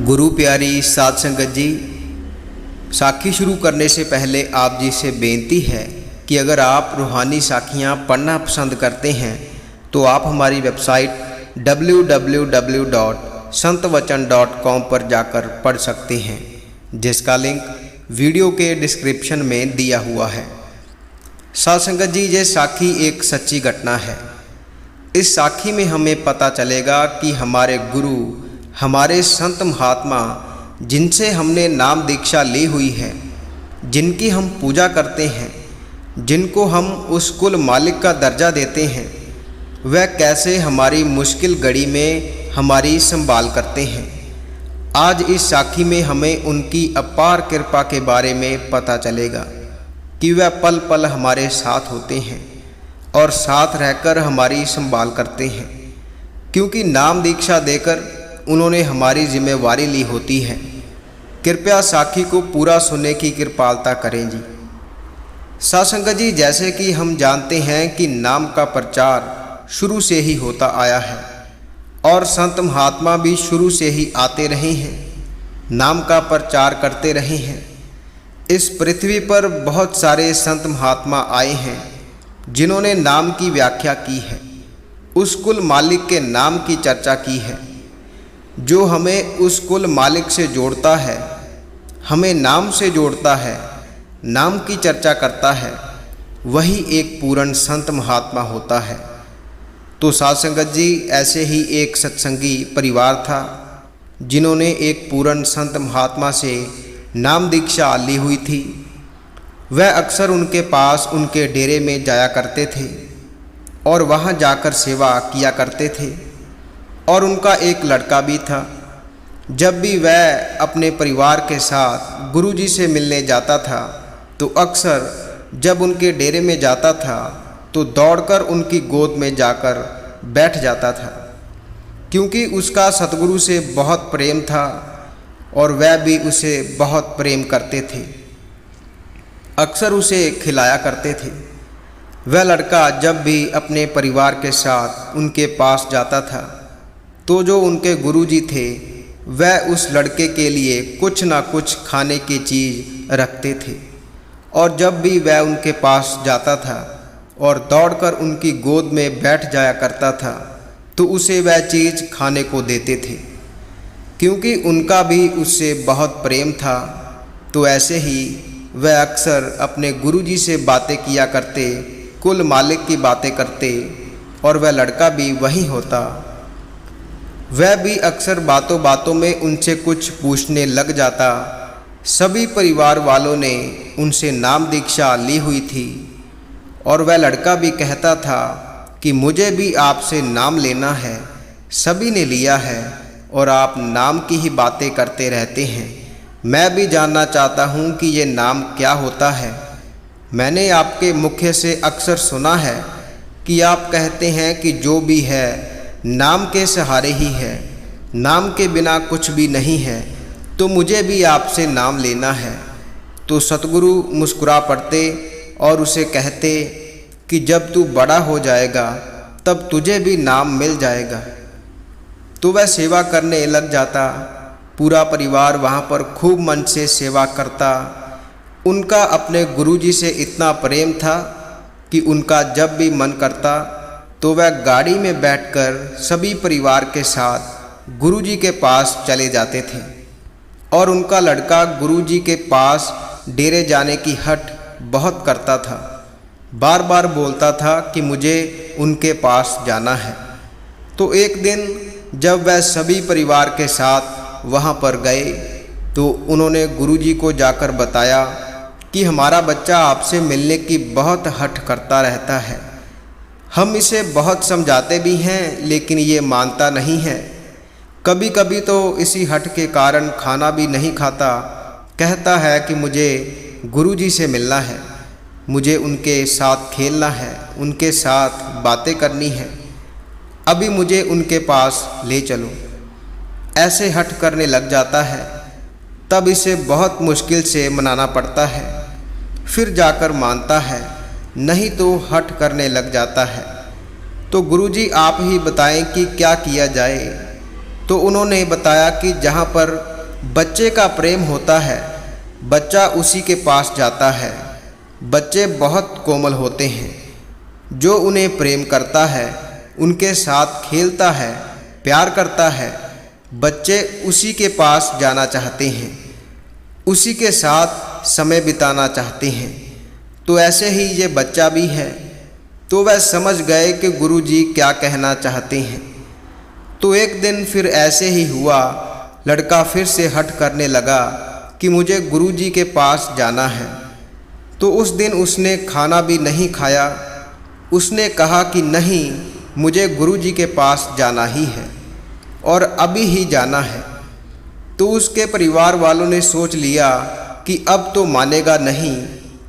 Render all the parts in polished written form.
गुरु प्यारी साध संगत जी, साखी शुरू करने से पहले आप जी से बेनती है कि अगर आप रूहानी साखियाँ पढ़ना पसंद करते हैं तो आप हमारी वेबसाइट www.santwachan.com पर जाकर पढ़ सकते हैं, जिसका लिंक वीडियो के डिस्क्रिप्शन में दिया हुआ है। साध संगत जी, ये साखी एक सच्ची घटना है। इस साखी में हमें पता चलेगा कि हमारे गुरु, हमारे संत महात्मा जिनसे हमने नाम दीक्षा ली हुई है, जिनकी हम पूजा करते हैं, जिनको हम उस कुल मालिक का दर्जा देते हैं, वह कैसे हमारी मुश्किल घड़ी में हमारी संभाल करते हैं। आज इस साखी में हमें उनकी अपार कृपा के बारे में पता चलेगा कि वह पल पल हमारे साथ होते हैं और साथ रहकर हमारी संभाल करते हैं, क्योंकि नाम दीक्षा देकर उन्होंने हमारी जिम्मेवारी ली होती है। कृपया साखी को पूरा सुनने की कृपालता करें जी। साध संगत जी, जैसे कि हम जानते हैं कि नाम का प्रचार शुरू से ही होता आया है और संत महात्मा भी शुरू से ही आते रहे हैं, नाम का प्रचार करते रहे हैं। इस पृथ्वी पर बहुत सारे संत महात्मा आए हैं जिन्होंने नाम की व्याख्या की है, उस कुल मालिक के नाम की चर्चा की है। जो हमें उस कुल मालिक से जोड़ता है, हमें नाम से जोड़ता है, नाम की चर्चा करता है, वही एक पूर्ण संत महात्मा होता है। तो साध संगत जी, ऐसे ही एक सत्संगी परिवार था जिन्होंने एक पूर्ण संत महात्मा से नाम दीक्षा ली हुई थी। वह अक्सर उनके पास उनके डेरे में जाया करते थे और वहाँ जाकर सेवा किया करते थे। और उनका एक लड़का भी था। जब भी वह अपने परिवार के साथ गुरुजी से मिलने जाता था तो अक्सर जब उनके डेरे में जाता था तो दौड़कर उनकी गोद में जाकर बैठ जाता था, क्योंकि उसका सतगुरु से बहुत प्रेम था और वह भी उसे बहुत प्रेम करते थे। अक्सर उसे खिलाया करते थे। वह लड़का जब भी अपने परिवार के साथ उनके पास जाता था तो जो उनके गुरुजी थे वह उस लड़के के लिए कुछ ना कुछ खाने की चीज़ रखते थे। और जब भी वह उनके पास जाता था और दौड़कर उनकी गोद में बैठ जाया करता था तो उसे वह चीज़ खाने को देते थे, क्योंकि उनका भी उससे बहुत प्रेम था। तो ऐसे ही वह अक्सर अपने गुरुजी से बातें किया करते, कुल मालिक की बातें करते, और वह लड़का भी वही होता। वह भी अक्सर बातों बातों में उनसे कुछ पूछने लग जाता। सभी परिवार वालों ने उनसे नाम दीक्षा ली हुई थी और वह लड़का भी कहता था कि मुझे भी आपसे नाम लेना है। सभी ने लिया है और आप नाम की ही बातें करते रहते हैं। मैं भी जानना चाहता हूँ कि ये नाम क्या होता है। मैंने आपके मुख से अक्सर सुना है कि आप कहते हैं कि जो भी है नाम के सहारे ही है, नाम के बिना कुछ भी नहीं है, तो मुझे भी आपसे नाम लेना है। तो सतगुरु मुस्कुरा पड़ते और उसे कहते कि जब तू बड़ा हो जाएगा तब तुझे भी नाम मिल जाएगा। तो वह सेवा करने लग जाता। पूरा परिवार वहाँ पर खूब मन से सेवा करता। उनका अपने गुरुजी से इतना प्रेम था कि उनका जब भी मन करता तो वह गाड़ी में बैठकर सभी परिवार के साथ गुरुजी के पास चले जाते थे। और उनका लड़का गुरुजी के पास डेरे जाने की हट बहुत करता था। बार बार बोलता था कि मुझे उनके पास जाना है। तो एक दिन जब वह सभी परिवार के साथ वहाँ पर गए तो उन्होंने गुरुजी को जाकर बताया कि हमारा बच्चा आपसे मिलने की बहुत हट करता रहता है। हम इसे बहुत समझाते भी हैं लेकिन ये मानता नहीं है। कभी कभी तो इसी हट के कारण खाना भी नहीं खाता। कहता है कि मुझे गुरुजी से मिलना है, मुझे उनके साथ खेलना है, उनके साथ बातें करनी है, अभी मुझे उनके पास ले चलो। ऐसे हट करने लग जाता है। तब इसे बहुत मुश्किल से मनाना पड़ता है, फिर जाकर मानता है, नहीं तो हट करने लग जाता है। तो गुरुजी आप ही बताएं कि क्या किया जाए। तो उन्होंने बताया कि जहाँ पर बच्चे का प्रेम होता है, बच्चा उसी के पास जाता है। बच्चे बहुत कोमल होते हैं, जो उन्हें प्रेम करता है उनके साथ खेलता है, प्यार करता है। बच्चे उसी के पास जाना चाहते हैं, उसी के साथ समय बिताना चाहते हैं। तो ऐसे ही ये बच्चा भी है। तो वह समझ गए कि गुरुजी क्या कहना चाहते हैं। तो एक दिन फिर ऐसे ही हुआ, लड़का फिर से हठ करने लगा कि मुझे गुरुजी के पास जाना है। तो उस दिन उसने खाना भी नहीं खाया। उसने कहा कि नहीं, मुझे गुरुजी के पास जाना ही है और अभी ही जाना है। तो उसके परिवार वालों ने सोच लिया कि अब तो मानेगा नहीं,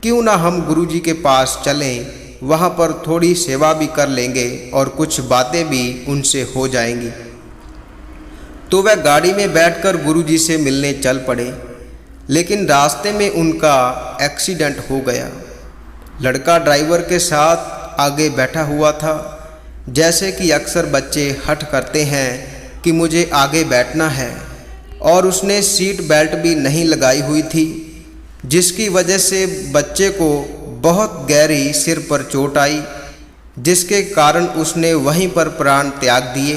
क्यों ना हम गुरुजी के पास चलें, वहाँ पर थोड़ी सेवा भी कर लेंगे और कुछ बातें भी उनसे हो जाएंगी। तो वह गाड़ी में बैठकर गुरुजी से मिलने चल पड़े, लेकिन रास्ते में उनका एक्सीडेंट हो गया। लड़का ड्राइवर के साथ आगे बैठा हुआ था। जैसे कि अक्सर बच्चे हठ करते हैं कि मुझे आगे बैठना है, और उसने सीट बेल्ट भी नहीं लगाई हुई थी, जिसकी वजह से बच्चे को बहुत गहरी सिर पर चोट आई, जिसके कारण उसने वहीं पर प्राण त्याग दिए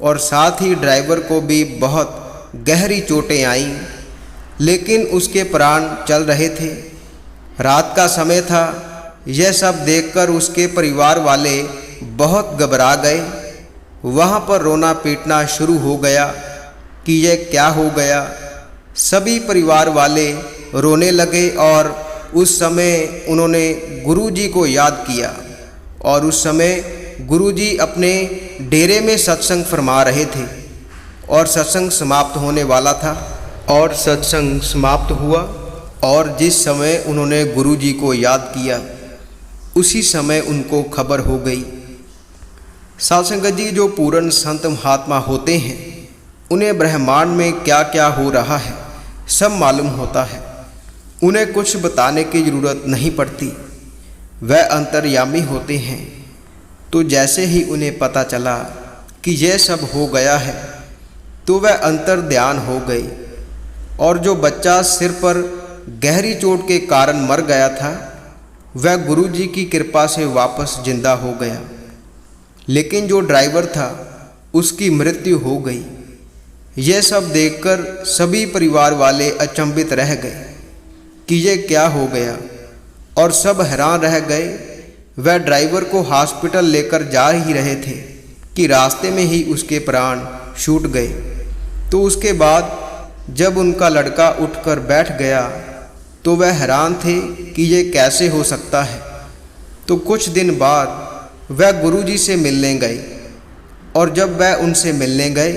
और साथ ही ड्राइवर को भी बहुत गहरी चोटें आईं, लेकिन उसके प्राण चल रहे थे। रात का समय था। यह सब देखकर उसके परिवार वाले बहुत घबरा गए। वहाँ पर रोना पीटना शुरू हो गया कि यह क्या हो गया। सभी परिवार वाले रोने लगे और उस समय उन्होंने गुरुजी को याद किया। और उस समय गुरुजी अपने डेरे में सत्संग फरमा रहे थे और सत्संग समाप्त होने वाला था। और सत्संग समाप्त हुआ और जिस समय उन्होंने गुरुजी को याद किया, उसी समय उनको खबर हो गई। साध संगत जी, जो पूर्ण संत महात्मा होते हैं, उन्हें ब्रह्मांड में क्या क्या हो रहा है सब मालूम होता है। उन्हें कुछ बताने की ज़रूरत नहीं पड़ती, वह अंतर्यामी होते हैं। तो जैसे ही उन्हें पता चला कि यह सब हो गया है, तो वह अंतर ध्यान हो गई। और जो बच्चा सिर पर गहरी चोट के कारण मर गया था, वह गुरुजी की कृपा से वापस जिंदा हो गया। लेकिन जो ड्राइवर था, उसकी मृत्यु हो गई। यह सब देखकर सभी परिवार वाले अचंभित रह गए कि यह क्या हो गया, और सब हैरान रह गए। वह ड्राइवर को हॉस्पिटल लेकर जा ही रहे थे कि रास्ते में ही उसके प्राण छूट गए। तो उसके बाद जब उनका लड़का उठकर बैठ गया, तो वह हैरान थे कि यह कैसे हो सकता है। तो कुछ दिन बाद वह गुरुजी से मिलने गए, और जब वह उनसे मिलने गए,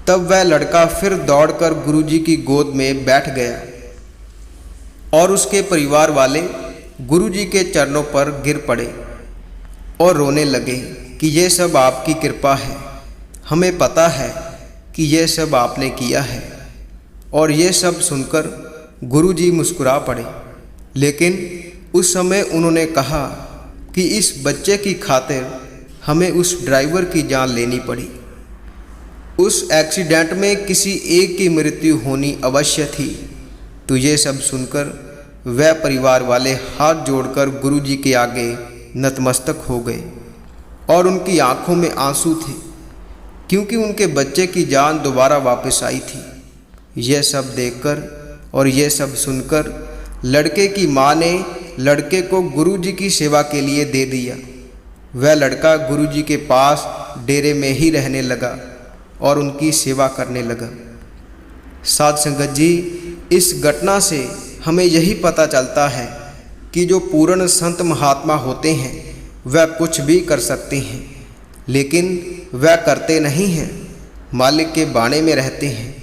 तब वह लड़का फिर दौड़कर गुरुजी की गोद में बैठ गया। और उसके परिवार वाले गुरुजी के चरणों पर गिर पड़े और रोने लगे कि यह सब आपकी कृपा है, हमें पता है कि यह सब आपने किया है। और ये सब सुनकर गुरुजी मुस्कुरा पड़े। लेकिन उस समय उन्होंने कहा कि इस बच्चे की खातिर हमें उस ड्राइवर की जान लेनी पड़ी। उस एक्सीडेंट में किसी एक की मृत्यु होनी अवश्य थी। तो ये सब सुनकर वह परिवार वाले हाथ जोड़कर गुरुजी के आगे नतमस्तक हो गए, और उनकी आंखों में आंसू थे, क्योंकि उनके बच्चे की जान दोबारा वापस आई थी। यह सब देखकर और यह सब सुनकर लड़के की माँ ने लड़के को गुरुजी की सेवा के लिए दे दिया। वह लड़का गुरुजी के पास डेरे में ही रहने लगा और उनकी सेवा करने लगा। साध संगत जी, इस घटना से हमें यही पता चलता है कि जो पूर्ण संत महात्मा होते हैं, वह कुछ भी कर सकते हैं, लेकिन वह करते नहीं हैं, मालिक के बाणे में रहते हैं।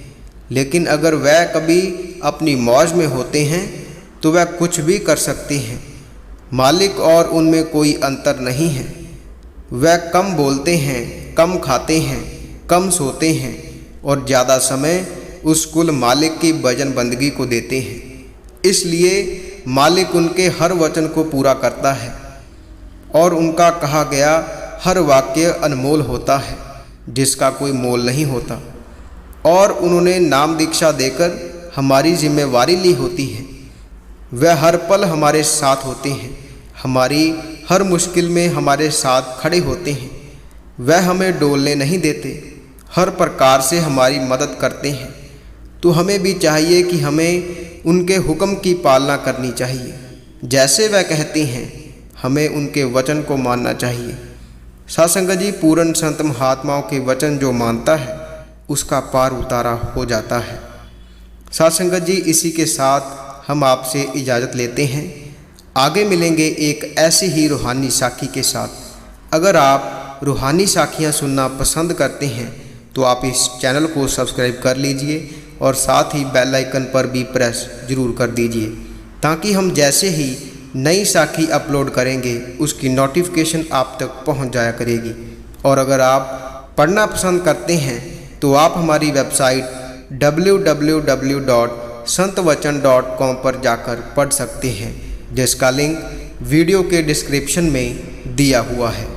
लेकिन अगर वह कभी अपनी मौज में होते हैं, तो वह कुछ भी कर सकते हैं। मालिक और उनमें कोई अंतर नहीं है। वह कम बोलते हैं, कम खाते हैं, कम सोते हैं और ज़्यादा समय उस कुल मालिक की भजन बंदगी को देते हैं। इसलिए मालिक उनके हर वचन को पूरा करता है और उनका कहा गया हर वाक्य अनमोल होता है, जिसका कोई मोल नहीं होता। और उन्होंने नाम दीक्षा देकर हमारी जिम्मेवारी ली होती है। वह हर पल हमारे साथ होते हैं, हमारी हर मुश्किल में हमारे साथ खड़े होते हैं। वह हमें डोलने नहीं देते, हर प्रकार से हमारी मदद करते हैं। तो हमें भी चाहिए कि हमें उनके हुक्म की पालना करनी चाहिए। जैसे वह कहते हैं हमें उनके वचन को मानना चाहिए। साध संगत जी, पूर्ण संत महात्माओं के वचन जो मानता है उसका पार उतारा हो जाता है। साध संगत जी, इसी के साथ हम आपसे इजाज़त लेते हैं। आगे मिलेंगे एक ऐसी ही रूहानी साखी के साथ। अगर आप रूहानी साखियाँ सुनना पसंद करते हैं तो आप इस चैनल को सब्सक्राइब कर लीजिए और साथ ही बेल आइकन पर भी प्रेस ज़रूर कर दीजिए, ताकि हम जैसे ही नई साखी अपलोड करेंगे उसकी नोटिफिकेशन आप तक पहुंच जाया करेगी। और अगर आप पढ़ना पसंद करते हैं तो आप हमारी वेबसाइट www.santwachan.com पर जाकर पढ़ सकते हैं, जिसका लिंक वीडियो के डिस्क्रिप्शन में दिया हुआ है।